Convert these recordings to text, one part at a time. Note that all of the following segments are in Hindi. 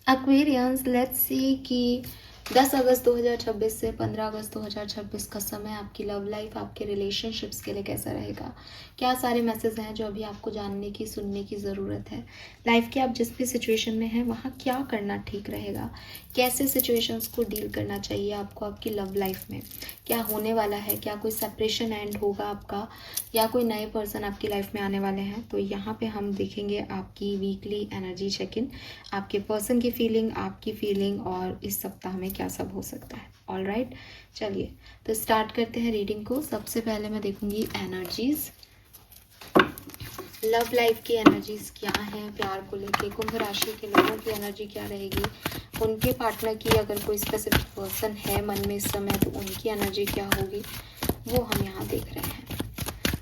एक्वेरियंस, लेट्स सी कि 10 अगस्त 2026 से 15 अगस्त 2026 का समय आपकी लव लाइफ, आपके रिलेशनशिप्स के लिए कैसा रहेगा। क्या सारे मैसेज हैं जो अभी आपको जानने की, सुनने की ज़रूरत है। लाइफ के आप जिस भी सिचुएशन में हैं वहाँ क्या करना ठीक रहेगा, कैसे सिचुएशंस को डील करना चाहिए आपको आपकी लव लाइफ में, क्या होने वाला है, क्या कोई सेपरेशन एंड होगा आपका, या कोई नए पर्सन आपकी लाइफ में आने वाले हैं। तो यहाँ पे हम देखेंगे आपकी वीकली एनर्जी चेक इन, आपके पर्सन की फीलिंग, आपकी फीलिंग, और इस सप्ताह में क्या सब हो सकता है। ऑल राइट, चलिए तो स्टार्ट करते हैं रीडिंग को। सबसे पहले मैं देखूंगी एनर्जीज, लव लाइफ की एनर्जीज क्या हैं प्यार को लेके। कुंभ राशि के लोगों की एनर्जी क्या रहेगी, उनके पार्टनर की, अगर कोई स्पेसिफिक पर्सन है मन में इस समय तो उनकी एनर्जी क्या होगी, वो हम यहाँ देख रहे हैं।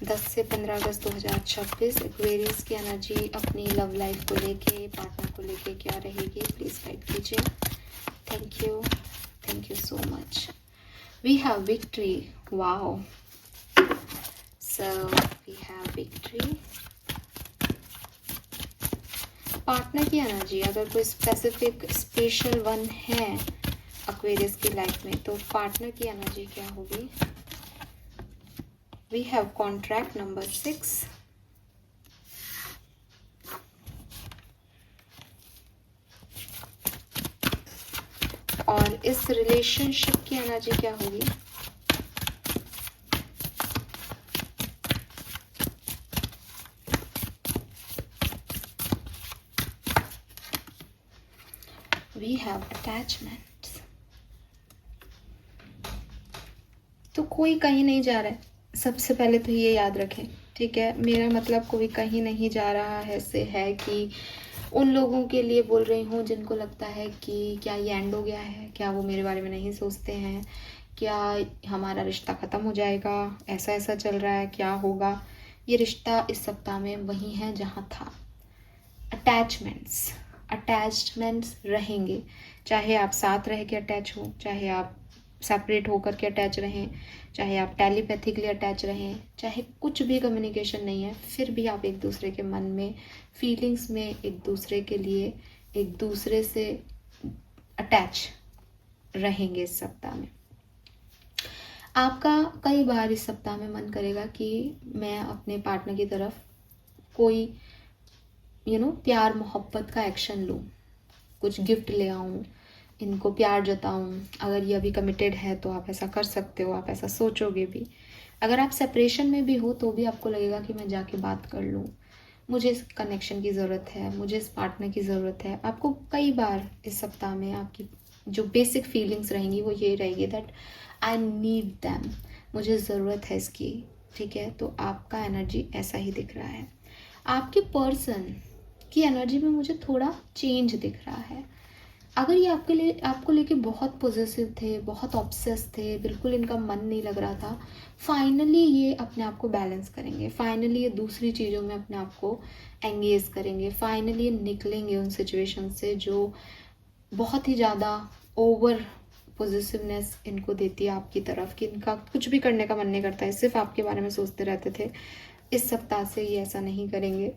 10 से 15 अगस्त 2026 एक्वेरियस की एनर्जी अपनी लव लाइफ को लेके, पार्टनर को लेके क्या रहेगी, प्लीज गाइड कीजिए। Thank you so much. We have victory, wow, so we have victory. Partner की एनर्जी, अगर कोई स्पेसिफिक स्पेशल वन है एक्वेरियस की लाइफ में तो पार्टनर की एनर्जी क्या होगी। We have contract number 6, और इस रिलेशनशिप की एनर्जी क्या होगी। We have attachments, तो कोई कहीं नहीं जा रहा है। सबसे पहले तो ये याद रखें, ठीक है, मेरा मतलब कोई कहीं नहीं जा रहा है से है कि उन लोगों के लिए बोल रही हूँ जिनको लगता है कि क्या ये एंड हो गया है, क्या वो मेरे बारे में नहीं सोचते हैं, क्या हमारा रिश्ता ख़त्म हो जाएगा, ऐसा ऐसा चल रहा है, क्या होगा। ये रिश्ता इस सप्ताह में वही है जहाँ था। अटैचमेंट्स रहेंगे, चाहे आप साथ रह के अटैच हो, चाहे आप सेपरेट होकर के अटैच रहें, चाहे आप टेलीपैथिकली अटैच रहें, चाहे कुछ भी कम्युनिकेशन नहीं है, फिर भी आप एक दूसरे के मन में, फीलिंग्स में एक दूसरे के लिए, एक दूसरे से अटैच रहेंगे इस सप्ताह में। आपका कई बार इस सप्ताह में मन करेगा कि मैं अपने पार्टनर की तरफ कोई प्यार मोहब्बत का एक्शन लूँ, कुछ गिफ्ट ले आऊँ, इनको प्यार जताऊँ। अगर ये अभी कमिटेड है तो आप ऐसा कर सकते हो, आप ऐसा सोचोगे भी। अगर आप सेपरेशन में भी हो तो भी आपको लगेगा कि मैं जाके बात कर लूँ, मुझे इस कनेक्शन की ज़रूरत है, मुझे इस पार्टनर की ज़रूरत है। आपको कई बार इस सप्ताह में आपकी जो बेसिक फीलिंग्स रहेंगी वो ये रहेगी दैट आई नीड दैम, मुझे ज़रूरत है इसकी, ठीक है। तो आपका एनर्जी ऐसा ही दिख रहा है। आपके पर्सन की एनर्जी में मुझे थोड़ा चेंज दिख रहा है। अगर ये आपको लेके बहुत पॉजिटिव थे, बहुत ऑब्सेस थे, बिल्कुल इनका मन नहीं लग रहा था, फाइनली ये अपने आप को बैलेंस करेंगे, फाइनली ये दूसरी चीज़ों में अपने आप को एंगेज करेंगे, फाइनली ये निकलेंगे उन सिचुएशन से जो बहुत ही ज़्यादा ओवर पॉजिटिवनेस इनको देती है आपकी तरफ, कि इनका कुछ भी करने का मन नहीं करता है, सिर्फ आपके बारे में सोचते रहते थे। इस सप्ताह से ये ऐसा नहीं करेंगे।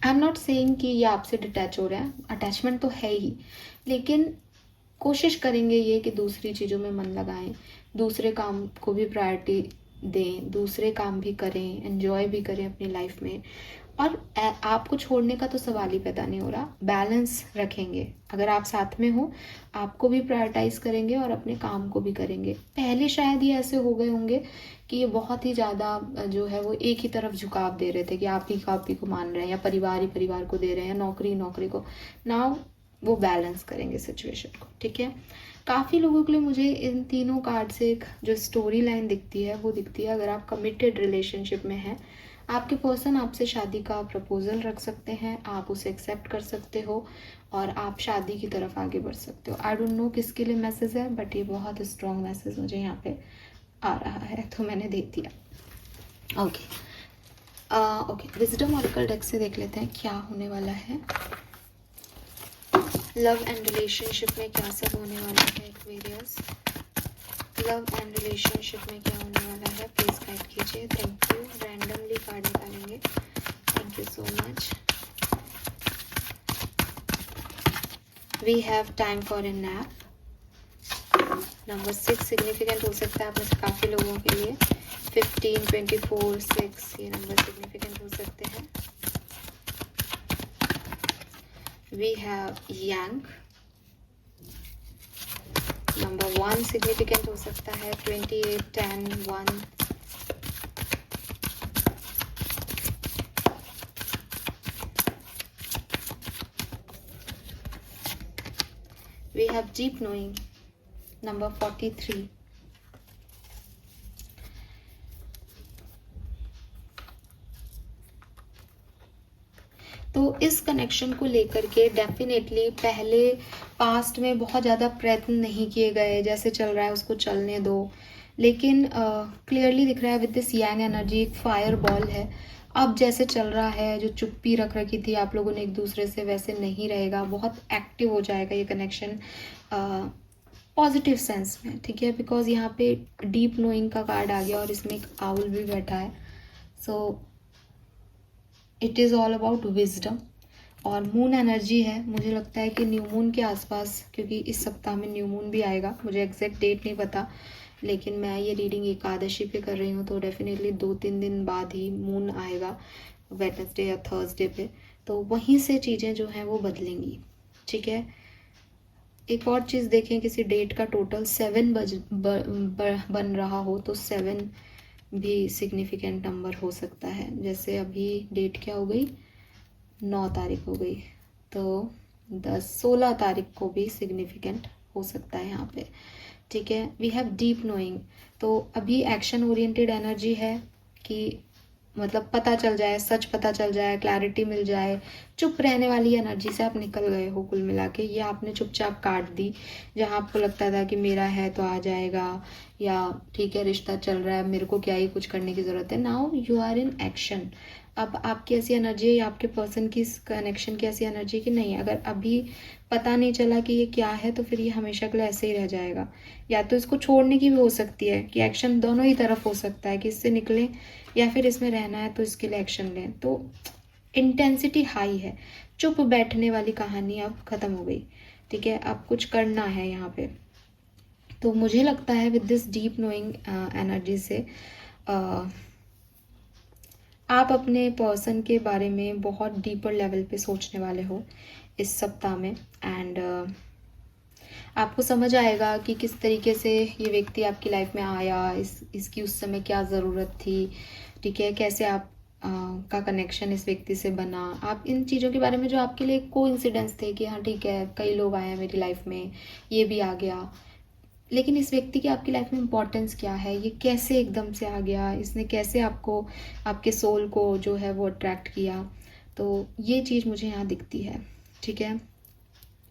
आई एम नॉट सेइंग कि ये आपसे डिटैच हो रहे हैं, अटैचमेंट तो है ही, लेकिन कोशिश करेंगे ये कि दूसरी चीज़ों में मन लगाएं, दूसरे काम को भी प्रायोरिटी दें, दूसरे काम भी करें, एंजॉय भी करें अपनी लाइफ में। और आपको छोड़ने का तो सवाल ही पैदा नहीं हो रहा, बैलेंस रखेंगे। अगर आप साथ में हो, आपको भी प्रायोरिटाइज करेंगे और अपने काम को भी करेंगे। पहले शायद ये ऐसे हो गए होंगे कि ये बहुत ही ज़्यादा जो है वो एक ही तरफ झुकाव दे रहे थे कि आप ही को मान रहे हैं, या परिवार ही परिवार को दे रहे हैं, नौकरी को। नाउ वो बैलेंस करेंगे सिचुएशन को, ठीक है। काफ़ी लोगों के लिए मुझे इन तीनों कार्ड से एक जो स्टोरी लाइन दिखती है वो दिखती है। अगर आप कमिटेड रिलेशनशिप में हैं, आपके पर्सन आपसे शादी का प्रपोजल रख सकते हैं, आप उसे एक्सेप्ट कर सकते हो और आप शादी की तरफ आगे बढ़ सकते हो। आई डोंट नो किसके लिए मैसेज है, बट ये बहुत स्ट्रॉन्ग मैसेज मुझे यहाँ पे आ रहा है, तो मैंने दे दिया। ओके, विजडम ऑरेकल डेक से देख लेते हैं क्या होने वाला है। लव एंड रिलेशनशिप में क्या सब होने वाला है एक्वेरियस, लव एंड रिलेशनशिप में क्या होने वाला है, प्लीज गाइड कीजिए। Thank you. रैंडमली कार्ड निकालेंगे, thank you so much. We have time for a nap. Number 6 significant हो सकता है आप में से काफ़ी लोगों के लिए। 15, 24, 6 ये नंबर सिग्निफिकेंट हो सकते हैं। We have yang. Number 1 significant हो सकता है। 28, 10, 1। We have deep knowing. Number 43। तो इस कनेक्शन को लेकर के डेफिनेटली पहले पास्ट में बहुत ज़्यादा प्रयत्न नहीं किए गए, जैसे चल रहा है उसको चलने दो। लेकिन क्लियरली दिख रहा है विद दिस यांग एनर्जी एक फायर बॉल है। अब जैसे चल रहा है, जो चुप्पी रख रखी थी आप लोगों ने एक दूसरे से, वैसे नहीं रहेगा, बहुत एक्टिव हो जाएगा ये कनेक्शन पॉजिटिव सेंस में, ठीक है। बिकॉज यहाँ पे डीप नोइंग का कार्ड आ गया और इसमें एक आउल भी बैठा है। So it is all about wisdom. और मून एनर्जी है, मुझे लगता है कि न्यू मून के आसपास, क्योंकि इस सप्ताह में न्यू मून भी आएगा, मुझे एग्जैक्ट डेट नहीं पता, लेकिन मैं ये रीडिंग एकादशी पे कर रही हूँ, तो डेफिनेटली 2-3 दिन बाद ही मून आएगा, वेडनेसडे या थर्सडे पे। तो वहीं से चीज़ें जो हैं वो बदलेंगी, ठीक है। एक और चीज़ देखें, किसी डेट का टोटल 7 बन रहा हो तो 7 भी सिग्निफिकेंट नंबर हो सकता है। जैसे अभी डेट क्या हो गई, 9 तारीख हो गई, तो 16 तारीख को भी सिग्निफिकेंट हो सकता है यहाँ पे, ठीक है। वी हैव डीप नोइंग, तो अभी एक्शन ओरिएंटेड एनर्जी है कि मतलब पता चल जाए, सच पता चल जाए, क्लैरिटी मिल जाए। चुप रहने वाली एनर्जी से आप निकल गए हो कुल मिला के। ये आपने चुपचाप काट दी, जहाँ आपको लगता था कि मेरा है तो आ जाएगा, या ठीक है रिश्ता चल रहा है, मेरे को क्या ही कुछ करने की ज़रूरत है। Now you are in action. अब आपकी ऐसी एनर्जी है, या आपके पर्सन की कनेक्शन की ऐसी एनर्जी कि नहीं, अगर अभी पता नहीं चला कि ये क्या है तो फिर ये हमेशा के लिए ऐसे ही रह जाएगा। या तो इसको छोड़ने की भी हो सकती है कि एक्शन दोनों ही तरफ हो सकता है, कि इससे निकलें या फिर इसमें रहना है तो इसके लिए एक्शन लें। तो इंटेंसिटी हाई है। चुप बैठने वाली कहानी अब ख़त्म हो गई, ठीक है। अब कुछ करना है यहाँ पे। तो मुझे लगता है with this deep knowing energy से आप अपने पर्सन के बारे में बहुत डीपर लेवल पे सोचने वाले हो इस सप्ताह में। एंड आपको समझ आएगा कि किस तरीके से ये व्यक्ति आपकी लाइफ में आया, इसकी उस समय क्या ज़रूरत थी, ठीक है। कैसे आप का कनेक्शन इस व्यक्ति से बना। आप इन चीज़ों के बारे में जो आपके लिए कोइंसिडेंस थे कि हाँ ठीक है, कई लोग आए हैं मेरी लाइफ में, ये भी आ गया, लेकिन इस व्यक्ति की आपकी लाइफ में इम्पोर्टेंस क्या है, ये कैसे एकदम से आ गया, इसने कैसे आपको, आपके सोल को जो है वो अट्रैक्ट किया। तो ये चीज़ मुझे यहाँ दिखती है, ठीक है।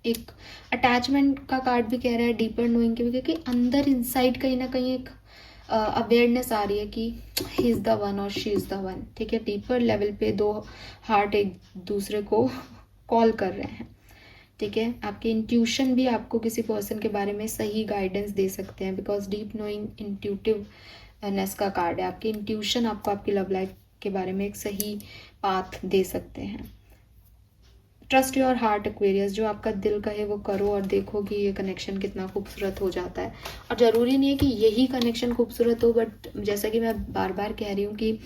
एक अटैचमेंट का कार्ड भी कह रहा है डीपर नोइंग के, क्योंकि अंदर इनसाइड कहीं ना कहीं एक अवेयरनेस आ रही है कि ही इज़ द वन और शी इज़ द वन, ठीक है। डीपर लेवल पे दो हार्ट एक दूसरे को कॉल कर रहे हैं, ठीक है। आपके इंट्यूशन भी आपको किसी पर्सन के बारे में सही गाइडेंस दे सकते हैं, बिकॉज डीप नोइंग इंट्यूटिवनेस का कार्ड है। आपके इंट्यूशन आपको आपकी लव लाइफ के बारे में एक सही पाथ दे सकते हैं। ट्रस्ट योर हार्ट एक्वेरियस, जो आपका दिल कहे वो करो और देखो कि ये कनेक्शन कितना खूबसूरत हो जाता है। और ज़रूरी नहीं है कि यही कनेक्शन खूबसूरत हो, बट जैसा कि मैं बार बार कह रही हूँ कि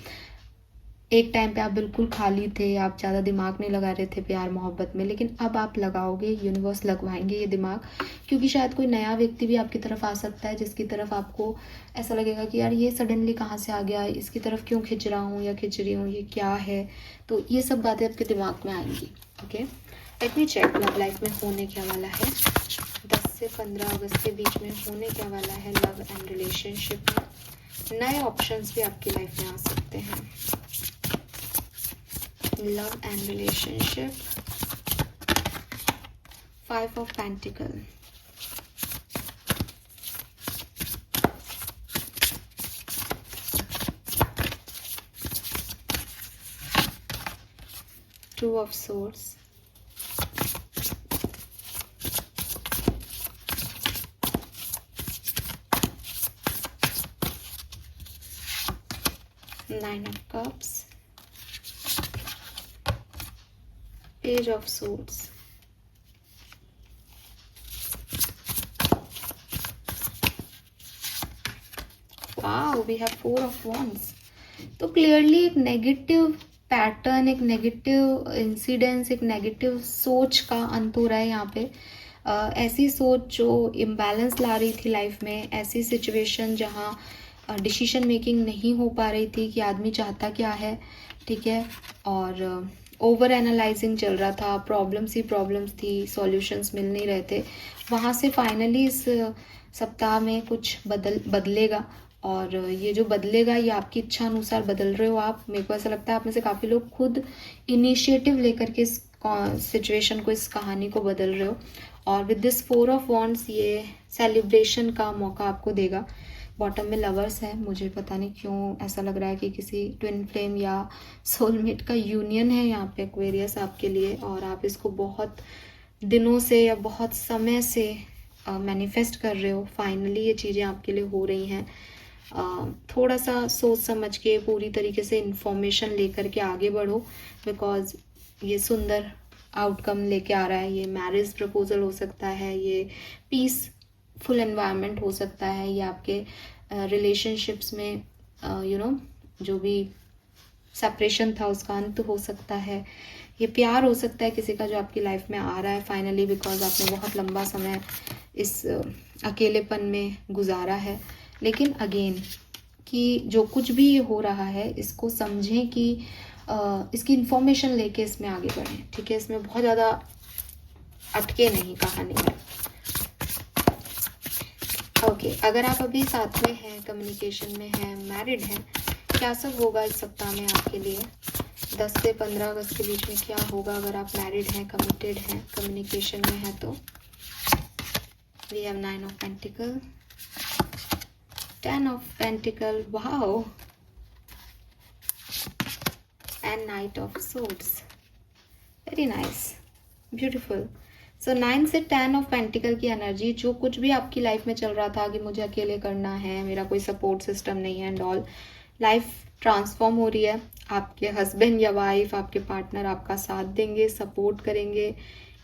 एक टाइम पे आप बिल्कुल खाली थे, आप ज़्यादा दिमाग नहीं लगा रहे थे प्यार मोहब्बत में, लेकिन अब आप लगाओगे, यूनिवर्स लगवाएंगे ये दिमाग, क्योंकि शायद कोई नया व्यक्ति भी आपकी तरफ आ सकता है, जिसकी तरफ आपको ऐसा लगेगा कि यार ये सडनली कहाँ से आ गया, इसकी तरफ क्यों खिंच रहा हूँ या खिंच रही हूँ, ये क्या है। तो ये सब बातें आपके दिमाग में आएंगी, okay. Let me check love life में होने क्या वाला है 10 से 15 अगस्त के बीच में, होने क्या वाला है लव एंड रिलेशनशिप में। नए ऑप्शंस भी आपकी लाइफ में आ सकते हैं। Love and relationship, 5 of Pentacles, Two of Swords, Nine of Cups, Page of Swords, wow, we have 4 of wands. तो क्लियरली एक नेगेटिव पैटर्न, एक नेगेटिव इंसिडेंस, एक नेगेटिव सोच का अंत हो रहा है यहाँ पे। ऐसी सोच जो इम्बैलेंस ला रही थी लाइफ में, ऐसी सिचुएशन जहाँ डिसीजन मेकिंग नहीं हो पा रही थी कि आदमी चाहता क्या है, ठीक है, और ओवर एनालाइजिंग चल रहा था, प्रॉब्लम्स ही प्रॉब्लम्स थी, सॉल्यूशंस मिल नहीं रहे थे। वहाँ से फाइनली इस सप्ताह में कुछ बदलेगा, और ये जो बदलेगा ये आपकी इच्छा अनुसार बदल रहे हो आप। मेरे को ऐसा लगता है आप में से काफ़ी लोग खुद इनिशिएटिव लेकर के इस सिचुएशन को, इस कहानी को बदल रहे हो। और विद दिस 4 ऑफ वॉन्ड्स ये सेलिब्रेशन का मौका आपको देगा। बॉटम में लवर्स है, मुझे पता नहीं क्यों ऐसा लग रहा है कि किसी ट्विन फ्लेम या सोलमेट का यूनियन है यहाँ पे एक्वेरियस आपके लिए, और आप इसको बहुत दिनों से या बहुत समय से मैनिफेस्ट कर रहे हो। फाइनली ये चीज़ें आपके लिए हो रही हैं। थोड़ा सा सोच समझ के, पूरी तरीके से इंफॉर्मेशन लेकर के आगे बढ़ो, बिकॉज ये सुंदर आउटकम लेके आ रहा है। ये मैरिज प्रपोजल हो सकता है, ये पीसफुल एनवायरनमेंट हो सकता है, ये आपके रिलेशनशिप्स में जो भी सेपरेशन था उसका अंत हो सकता है, ये प्यार हो सकता है किसी का जो आपकी लाइफ में आ रहा है फाइनली, बिकॉज आपने बहुत लंबा समय इस अकेलेपन में गुजारा है। लेकिन अगेन कि जो कुछ भी ये हो रहा है इसको समझें कि इसकी इन्फॉर्मेशन लेके इसमें आगे बढ़ें, ठीक है। इसमें बहुत ज़्यादा अटके नहीं कहानी में। ओके, अगर आप अभी साथ में हैं, कम्युनिकेशन में हैं, मैरिड हैं, क्या सब होगा इस सप्ताह में आपके लिए? 10 से 15 अगस्त के बीच में क्या होगा अगर आप मैरिड हैं, कमिटेड हैं, कम्युनिकेशन में हैं तो? We have 9 of pentacles, 10 of pentacles, wow, and knight of swords. Very nice, beautiful. So 9 से 10 ऑफ पेंटिकल की एनर्जी, जो कुछ भी आपकी लाइफ में चल रहा था कि मुझे अकेले करना है, मेरा कोई सपोर्ट सिस्टम नहीं है एंड ऑल, लाइफ ट्रांसफॉर्म हो रही है। आपके हस्बैंड या वाइफ, आपके पार्टनर आपका साथ देंगे, सपोर्ट करेंगे,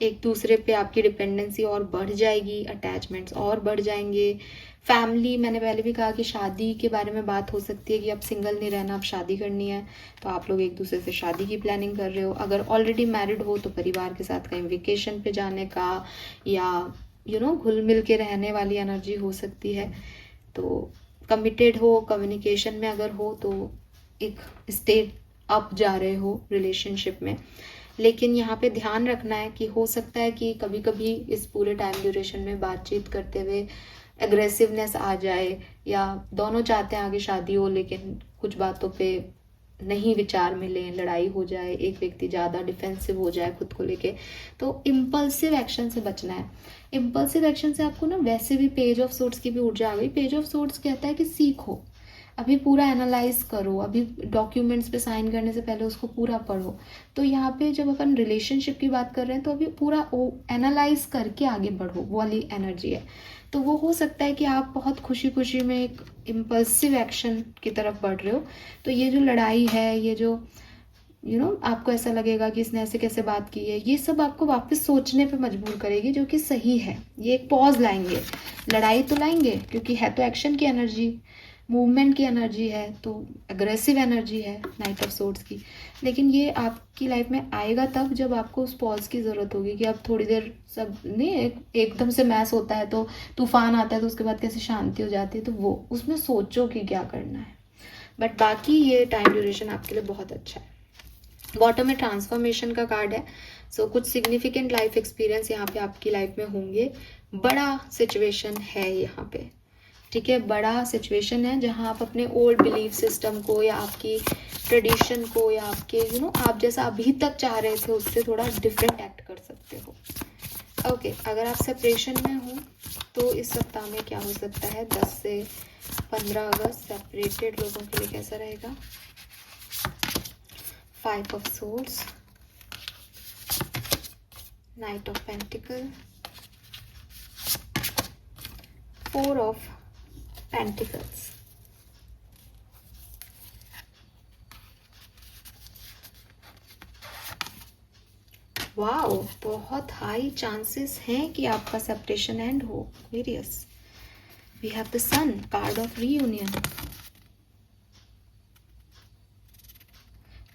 एक दूसरे पे आपकी डिपेंडेंसी और बढ़ जाएगी, अटैचमेंट्स और बढ़ जाएंगे। फैमिली, मैंने पहले भी कहा कि शादी के बारे में बात हो सकती है कि अब सिंगल नहीं रहना, अब शादी करनी है, तो आप लोग एक दूसरे से शादी की प्लानिंग कर रहे हो। अगर ऑलरेडी मैरिड हो तो परिवार के साथ कहीं वेकेशन पे जाने का, या घुल मिल के रहने वाली एनर्जी हो सकती है। तो कमिटेड हो, कम्युनिकेशन में अगर हो तो एक स्टेट अप जा रहे हो रिलेशनशिप में। लेकिन यहाँ पे ध्यान रखना है कि हो सकता है कि कभी कभी इस पूरे टाइम ड्यूरेशन में बातचीत करते हुए एग्रेसिवनेस आ जाए, या दोनों चाहते हैं आगे शादी हो लेकिन कुछ बातों पे नहीं विचार मिले, लड़ाई हो जाए, एक व्यक्ति ज़्यादा डिफेंसिव हो जाए खुद को लेके। तो इम्पल्सिव एक्शन से बचना है। इम्पल्सिव एक्शन से आपको ना वैसे भी पेज ऑफ सोर्ड्स की भी ऊर्जा आ गई। पेज ऑफ सोर्ड्स कहता है कि सीखो, अभी पूरा एनालाइज करो, अभी डॉक्यूमेंट्स पे साइन करने से पहले उसको पूरा पढ़ो। तो यहाँ पे जब अपन रिलेशनशिप की बात कर रहे हैं तो अभी पूरा एनालाइज करके आगे बढ़ो, वो वाली एनर्जी है। तो वो हो सकता है कि आप बहुत खुशी खुशी में एक इम्पल्सिव एक्शन की तरफ बढ़ रहे हो। तो ये जो लड़ाई है, ये जो आपको ऐसा लगेगा कि इसने ऐसे कैसे बात की है, ये सब आपको वापस सोचने पे मजबूर करेगी, जो कि सही है। ये एक पॉज लाएंगे, लड़ाई तो लाएंगे क्योंकि है तो एक्शन की एनर्जी, मूवमेंट की एनर्जी है, तो अग्रेसिव एनर्जी है नाइट ऑफ सोर्ड्स की। लेकिन ये आपकी लाइफ में आएगा तब जब आपको उस पॉज की ज़रूरत होगी कि अब थोड़ी देर सब नहीं, एकदम से मैस होता है तो तूफान आता है तो उसके बाद कैसे शांति हो जाती है, तो वो उसमें सोचो कि क्या करना है। बट बाकी ये टाइम ड्यूरेशन आपके लिए बहुत अच्छा है। बॉटम में ट्रांसफॉर्मेशन का कार्ड है। सो कुछ सिग्निफिकेंट लाइफ एक्सपीरियंस यहाँ पे आपकी लाइफ में होंगे। बड़ा सिचुएशन है यहाँ पे, ठीक है, बड़ा सिचुएशन है जहाँ आप अपने ओल्ड बिलीफ सिस्टम को या आपकी ट्रेडिशन को या आपके आप जैसा अभी तक चाह रहे थे उससे थोड़ा डिफरेंट एक्ट कर सकते हो। ओके, अगर आप सेपरेशन में हो तो इस सप्ताह में क्या हो सकता है? 10 से 15 अगस्त सेपरेटेड लोगों के लिए कैसा रहेगा? 5 of swords, knight of pentacle, 4 of pentacles. Wow, बहुत हाई चांसेस हैं कि आपका सेपरेशन एंड हो, Aquarius. We have the sun, card of reunion.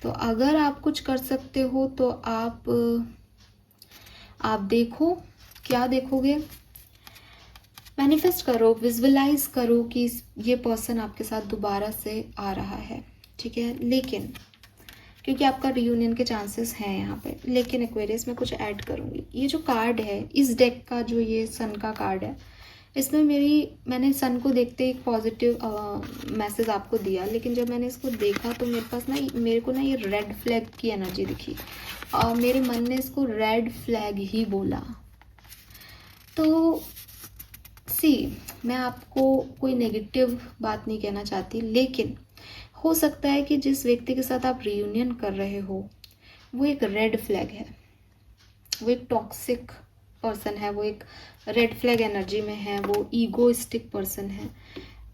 तो अगर आप कुछ कर सकते हो तो आप देखो, क्या देखोगे, मैनिफेस्ट करो, विजुअलाइज करो कि ये पर्सन आपके साथ दोबारा से आ रहा है, ठीक है। लेकिन क्योंकि आपका रियूनियन के चांसेस हैं यहाँ पे, लेकिन एक्वेरियस में कुछ ऐड करूँगी। ये जो कार्ड है इस डेक का, जो ये सन का कार्ड है, इसमें मैंने सन को देखते एक पॉजिटिव मैसेज आपको दिया, लेकिन जब मैंने इसको देखा तो मेरे को ना ये रेड फ्लैग की एनर्जी दिखी और मेरे मन ने इसको रेड फ्लैग ही बोला। तो मैं आपको कोई नेगेटिव बात नहीं कहना चाहती, लेकिन हो सकता है कि जिस व्यक्ति के साथ आप रियूनियन कर रहे हो वो एक रेड फ्लैग है, वो एक टॉक्सिक पर्सन है, वो एक रेड फ्लैग एनर्जी में है, वो ईगोइस्टिक पर्सन है।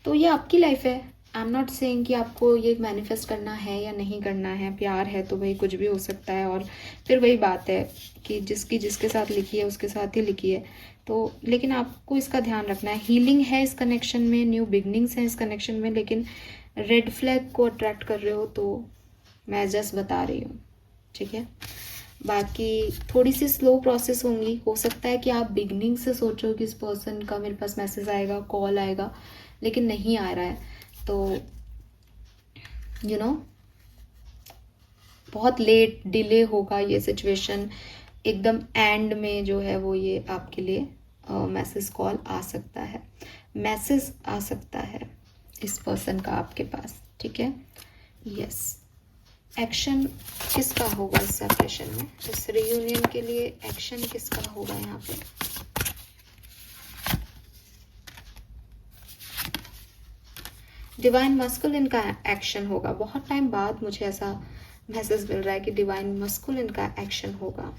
तो ये आपकी लाइफ है। आई एम नॉट सेइंग कि आपको ये मैनिफेस्ट करना है या नहीं करना है। प्यार है तो भाई कुछ भी हो सकता है, और फिर वही बात है कि जिसके साथ लिखी है उसके साथ ही लिखी है। तो लेकिन आपको इसका ध्यान रखना है, हीलिंग है इस कनेक्शन में, न्यू बिगनिंग्स हैं इस कनेक्शन में, लेकिन रेड फ्लैग को अट्रैक्ट कर रहे हो तो मैं जस्ट बता रही हूँ, ठीक है। बाकी थोड़ी सी स्लो प्रोसेस होंगी, हो सकता है कि आप बिगनिंग से सोचो कि इस पर्सन का मेरे पास मैसेज आएगा, कॉल आएगा, लेकिन नहीं आ रहा है। तो बहुत लेट डिले होगा ये सिचुएशन, एकदम एंड में जो है वो ये आपके लिए मैसेज कॉल आ सकता है, मैसेज आ सकता है इस पर्सन का आपके पास, ठीक है। यस, एक्शन किसका होगा इस सेपरेशन में, इस रियूनियन के लिए एक्शन किसका होगा यहाँ पे। डिवाइन मस्कुलिन का एक्शन होगा। बहुत टाइम बाद मुझे ऐसा मैसेज मिल रहा है कि डिवाइन मस्कुलिन का एक्शन होगा।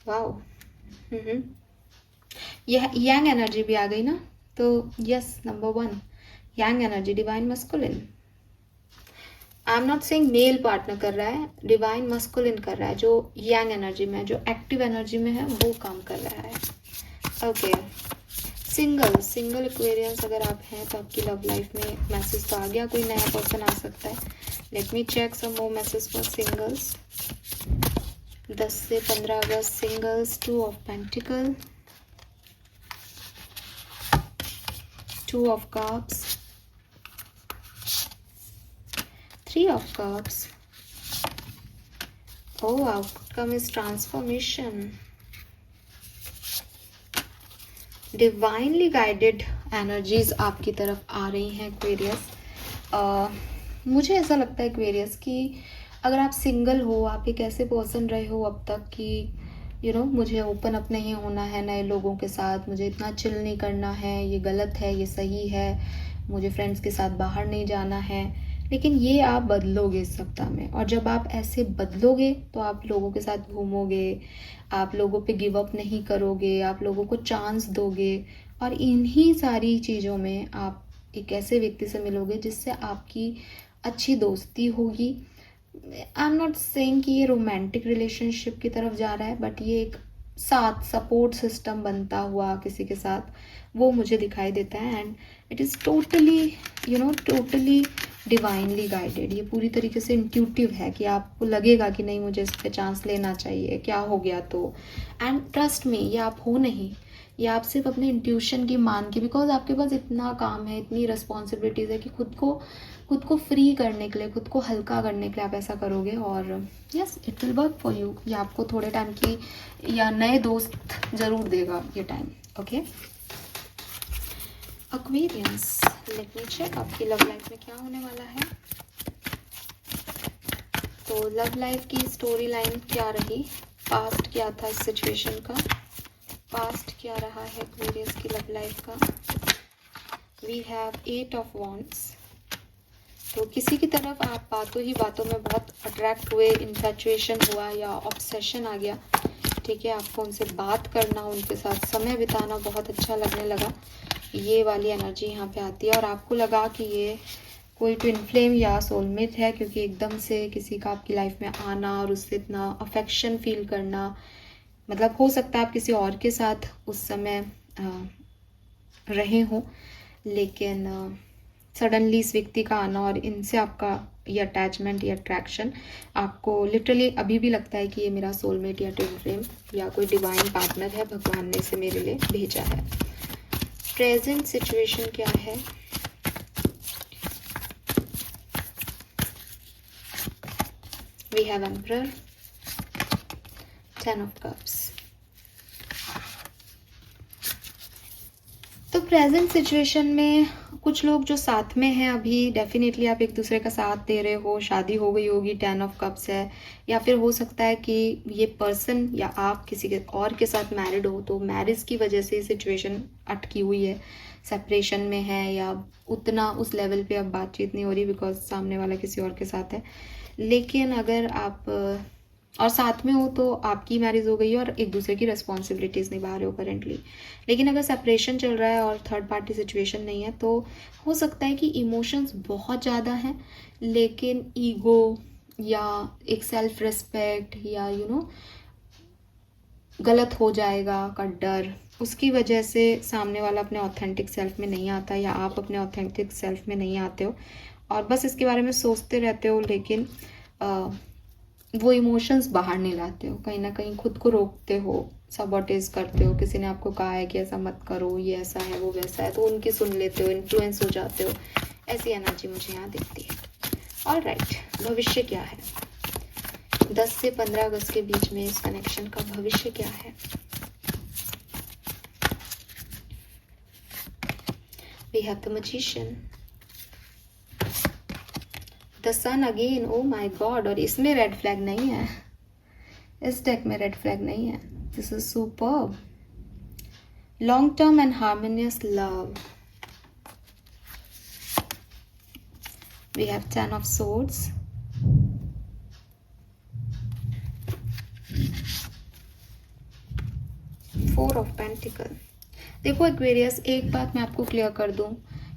वाओ, यह यांग एनर्जी भी आ गई ना, तो yes, number 1 Yang energy, divine masculine. I am not saying male partner कर रहा है, डिवाइन मस्कुलिन कर रहा है, जो यांग एनर्जी में, जो एक्टिव एनर्जी में है वो काम कर रहा है। ओके, सिंगल एक्वेरियंस अगर आप हैं तो आपकी लव लाइफ में मैसेज तो आ गया, कोई नया पर्सन आ सकता है। Let me check some more message for singles. 10 से 15 अगस्त singles, 2 of pentacles, 2 of cups, 3 of cups. Oh, outcome is transformation. Divinely guided energies आपकी तरफ आ रही हैं एक्वेरियस। मुझे ऐसा लगता है एक्वेरियस कि अगर आप सिंगल हो, आप एक ऐसे पर्सन रहे हो अब तक कि मुझे ओपन अप नहीं होना है नए लोगों के साथ, मुझे इतना चिल नहीं करना है, ये गलत है, ये सही है, मुझे फ्रेंड्स के साथ बाहर नहीं जाना है, लेकिन ये आप बदलोगे इस सप्ताह में। और जब आप ऐसे बदलोगे तो आप लोगों के साथ घूमोगे, आप लोगों पे गिव अप नहीं करोगे, आप लोगों को चांस दोगे, और इन्हीं सारी चीज़ों में आप एक ऐसे व्यक्ति से मिलोगे जिससे आपकी अच्छी दोस्ती होगी। आई एम नॉट सेइंग कि ये रोमांटिक रिलेशनशिप की तरफ जा रहा है, बट ये एक साथ सपोर्ट सिस्टम बनता हुआ किसी के साथ, वो मुझे दिखाई देता है। And it is totally totally divinely guided. ये पूरी तरीके से इंट्यूटिव है कि आपको लगेगा कि नहीं, मुझे इस पे चांस लेना चाहिए, क्या हो गया तो। एंड ट्रस्ट में, ये आप हो नहीं, ये आप सिर्फ अपने इंट्यूशन की मान के, बिकॉज आपके पास इतना काम है, इतनी रिस्पॉन्सिबिलिटीज़ है कि खुद को फ्री करने के लिए, खुद को हल्का करने के लिए आप ऐसा करोगे, और yes, it will work for you. ये आपको थोड़े टाइम की या नए दोस्त ज़रूर देगा ये time. Okay Aquarians, let me check आपकी लव लाइफ में क्या होने वाला है। तो लव लाइफ की स्टोरी लाइन क्या रही, पास्ट क्या था इस सिचुएशन का, पास्ट क्या रहा है एक्वेरियस की लव लाइफ का। We have 8 of wands. तो किसी की तरफ आप बातों ही बातों में बहुत अट्रैक्ट हुए, इन्फैचुएशन हुआ या ऑब्सेशन आ गया, ठीक है। आपको उनसे बात करना, उनके साथ समय बिताना बहुत अच्छा लगने लगा, ये वाली एनर्जी यहाँ पे आती है। और आपको लगा कि ये कोई ट्विन फ्लेम या सोलमेट है, क्योंकि एकदम से किसी का आपकी लाइफ में आना और उससे इतना अफेक्शन फील करना, मतलब हो सकता है आप किसी और के साथ उस समय रहे हों, लेकिन सडनली इस व्यक्ति का आना और इनसे आपका ये अटैचमेंट या अट्रैक्शन आपको लिटरली अभी भी लगता है कि ये मेरा सोलमेट या ट्विन फ्लेम या कोई डिवाइन पार्टनर है, भगवान ने इसे मेरे लिए भेजा है। प्रेजेंट सिचुएशन क्या है? We have emperor, 10 of cups. तो प्रेजेंट सिचुएशन में कुछ लोग जो साथ में हैं अभी, डेफिनेटली आप एक दूसरे का साथ दे रहे हो, शादी हो गई होगी, 10 ऑफ कप्स है, या फिर हो सकता है कि ये पर्सन या आप किसी के और के साथ मैरिड हो, तो मैरिज की वजह से सिचुएशन अटकी हुई है, सेपरेशन में है, या उतना उस लेवल पे अब बातचीत नहीं हो रही बिकॉज सामने वाला किसी और के साथ है। लेकिन अगर आप और साथ में हो तो आपकी मैरिज हो गई है और एक दूसरे की रिस्पॉन्सिबिलिटीज़ निभा रहे हो करेंटली। लेकिन अगर सेपरेशन चल रहा है और थर्ड पार्टी सिचुएशन नहीं है, तो हो सकता है कि इमोशंस बहुत ज़्यादा हैं, लेकिन ईगो या एक सेल्फ रिस्पेक्ट या गलत हो जाएगा का डर, उसकी वजह से सामने वाला अपने ऑथेंटिक सेल्फ में नहीं आता या आप अपने ऑथेंटिक सेल्फ में नहीं आते हो और बस इसके बारे में सोचते रहते हो, लेकिन वो इमोशंस बाहर नहीं लाते हो, कहीं ना कहीं खुद को रोकते हो, सबॉटेज करते हो। किसी ने आपको कहा है कि ऐसा मत करो, ये ऐसा है, वो वैसा है, तो उनकी सुन लेते हो, इन्फ्लुएंस हो जाते हो। ऐसी एनर्जी मुझे यहाँ दिखती है। ऑलराइट, भविष्य क्या है? 10 से 15 अगस्त के बीच में इस कनेक्शन का भविष्य क्या है? We have the magician, the sun again, oh my god, और इसमें रेड फ्लैग नहीं है, इस डेक में रेड फ्लैग नहीं है। This is superb. Long term and harmonious love. We have 10 of swords, 4 of pentacle. देखो एक्वेरियस, एक बात मैं आपको क्लियर कर दूं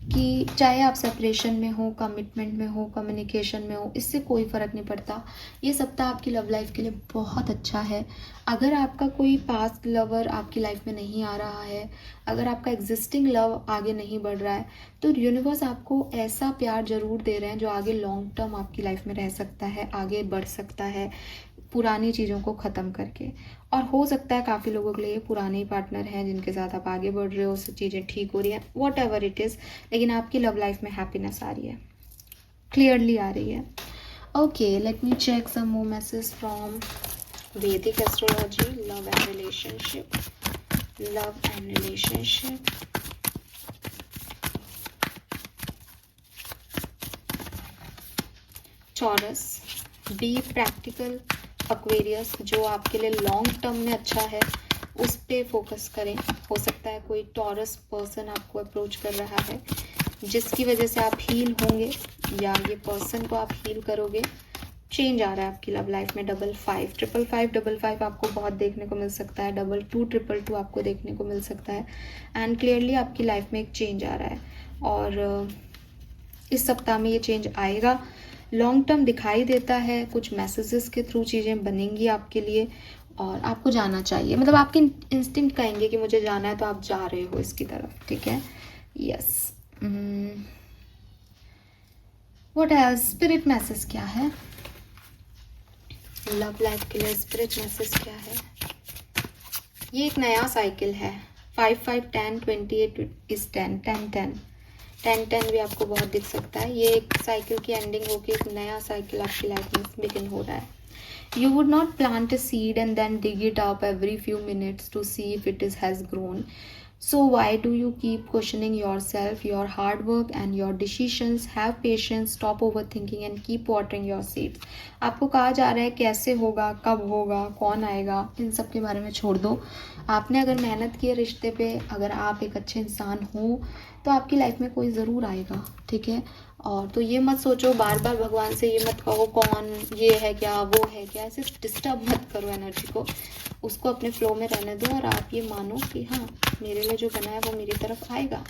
कि चाहे आप सेपरेशन में हो, कमिटमेंट में हो, कम्युनिकेशन में हो, इससे कोई फ़र्क नहीं पड़ता। ये सप्ताह आपकी लव लाइफ के लिए बहुत अच्छा है। अगर आपका कोई पास्ट लवर आपकी लाइफ में नहीं आ रहा है, अगर आपका एग्जिस्टिंग लव आगे नहीं बढ़ रहा है, तो यूनिवर्स आपको ऐसा प्यार ज़रूर दे रहे हैं जो आगे लॉन्ग टर्म आपकी लाइफ में रह सकता है, आगे बढ़ सकता है, पुरानी चीज़ों को ख़त्म करके। और हो सकता है काफ़ी लोगों के लिए पुराने ही पार्टनर हैं जिनके साथ आप आगे बढ़ रहे हो, सब चीज़ें ठीक हो रही हैं, वॉट एवर इट इज़, लेकिन आपकी लव लाइफ में हैप्पीनेस आ रही है, क्लियरली आ रही है। Okay, let me check some more message from Vedic astrology. Love and relationship, love and relationship. Taurus, be practical. Aquarius, जो आपके लिए लॉन्ग टर्म में अच्छा है उस पे फोकस करें। हो सकता है कोई टॉरस पर्सन आपको अप्रोच कर रहा है जिसकी वजह से आप हील होंगे या ये पर्सन को आप हील करोगे। चेंज आ रहा है आपकी लव लाइफ में। 55 555 आपको बहुत देखने को मिल सकता है, 22 222 आपको देखने को मिल सकता है। एंड क्लियरली आपकी लाइफ में एक चेंज आ रहा है और इस सप्ताह में ये चेंज आएगा, लॉन्ग टर्म दिखाई देता है। कुछ मैसेजेस के थ्रू चीज़ें बनेंगी आपके लिए और आपको जाना चाहिए, मतलब आपके इंस्टिंक्ट कहेंगे कि मुझे जाना है, तो आप जा रहे हो इसकी तरफ, ठीक है। Yes, what else? Spirit message क्या है लव लाइफ के लिए? स्पिरिट मैसेज क्या है? ये एक नया साइकिल है। 5 5 10 28 इज 10 10 10 10 10 भी आपको बहुत दिख सकता है। ये एक साइकिल की एंडिंग होगी, एक नया साइकिल आपकी लाइफ में बिगिन हो रहा है। You would not plant a seed and then dig it up every few minutes to see if it has grown. So why do you keep questioning yourself, your hard work and your decisions? Have patience, stop overthinking and keep watering your seeds. आपको कहा जा रहा है कैसे होगा, कब होगा, कौन आएगा, इन सब के बारे में छोड़ दो। आपने अगर मेहनत की है रिश्ते पे, अगर आप एक अच्छे इंसान हो, तो आपकी लाइफ में कोई ज़रूर आएगा, ठीक है। और तो ये मत सोचो, बार बार भगवान से ये मत कहो कौन, ये है क्या, वो है क्या, ऐसे डिस्टर्ब मत करो एनर्जी को, उसको अपने फ्लो में रहने दो और आप ये मानो कि हाँ, मेरे लिए जो बना है वो मेरी तरफ आएगा।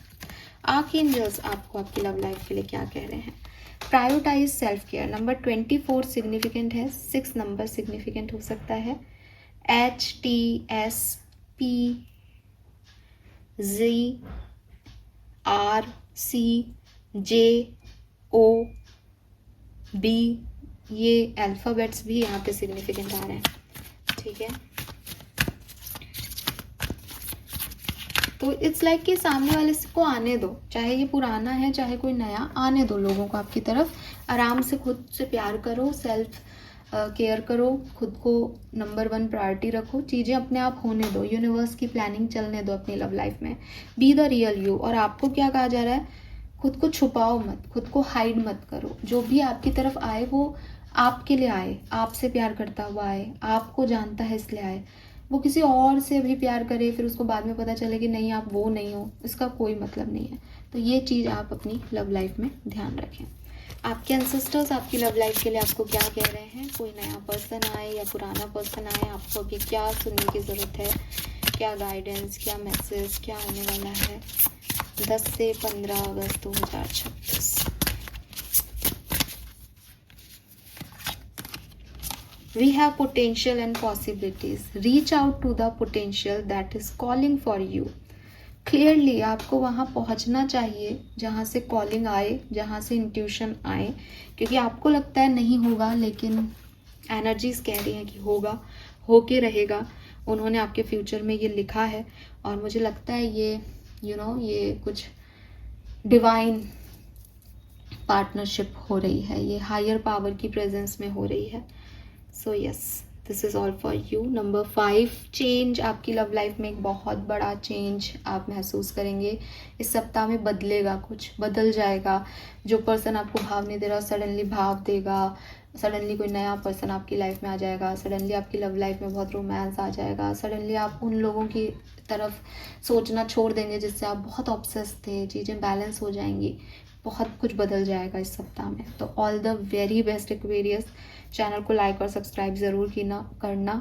आर्कएंजल्स आपको आपकी लव लाइफ के लिए क्या कह रहे हैं? Prioritize self care. Number 24 significant है, 6 नंबर सिग्निफिकेंट हो सकता है। HTSPZ RCOB, ये अल्फ़ाबेट्स भी यहाँ पे सिग्निफिकेंट आ रहे हैं, ठीक है। तो इट्स लाइक कि सामने वाले को आने दो, चाहे ये पुराना है चाहे कोई नया, आने दो लोगों को आपकी तरफ। आराम से खुद से प्यार करो, सेल्फ केयर करो, खुद को नंबर 1 प्रायोरिटी रखो, चीज़ें अपने आप होने दो, यूनिवर्स की प्लानिंग चलने दो अपनी लव लाइफ में। Be the real you. और आपको क्या कहा जा रहा है, खुद को छुपाओ मत, खुद को हाइड मत करो। जो भी आपकी तरफ आए वो आपके लिए आए, आपसे प्यार करता हुआ आए, आपको जानता है इसलिए आए। वो किसी और से भी प्यार करे, फिर उसको बाद में पता चले कि नहीं आप वो नहीं हो, इसका कोई मतलब नहीं है। तो ये चीज़ आप अपनी लव लाइफ में ध्यान रखें। आपके एंसेस्टर्स आपकी लव लाइफ के लिए आपको क्या कह रहे हैं, कोई नया पर्सन आए या पुराना पर्सन आए, आपको अभी क्या सुनने की ज़रूरत है, क्या गाइडेंस, क्या मैसेज, क्या होने वाला है 10 से 15 अगस्त 2026। We have potential and possibilities. Reach out to the potential that is calling for you. Clearly आपको वहाँ पहुँचना चाहिए जहाँ से कॉलिंग आए, जहाँ से इंट्यूशन आए, क्योंकि आपको लगता है नहीं होगा, लेकिन एनर्जीज कह रही हैं कि होगा, होके रहेगा। उन्होंने आपके फ्यूचर में ये लिखा है और मुझे लगता है ये ये कुछ डिवाइन पार्टनरशिप हो रही है, ये हायर पावर की प्रेजेंस में हो रही है। So yes, this is all for you. Number 5, change. आपकी लव लाइफ में एक बहुत बड़ा चेंज आप महसूस करेंगे इस सप्ताह में। बदलेगा, कुछ बदल जाएगा। जो पर्सन आपको भाव नहीं दे रहा सडनली भाव देगा, सडनली कोई नया पर्सन आपकी लाइफ में आ जाएगा, सडनली आपकी लव लाइफ में बहुत रोमांस आ जाएगा, सडनली आप उन लोगोों की तरफ सोचना छोड़ देंगे जिससे आप बहुत ऑब्सेस थे, चीज़ें बैलेंस हो जाएंगी, बहुत कुछ बदल जाएगा इस सप्ताह में। तो all the very best Aquarius. Channel को लाइक और सब्सक्राइब ज़रूर करना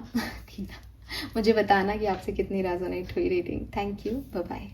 मुझे बताना कि आपसे कितनी रेजोनेट हुई reading. Thank you, bye bye.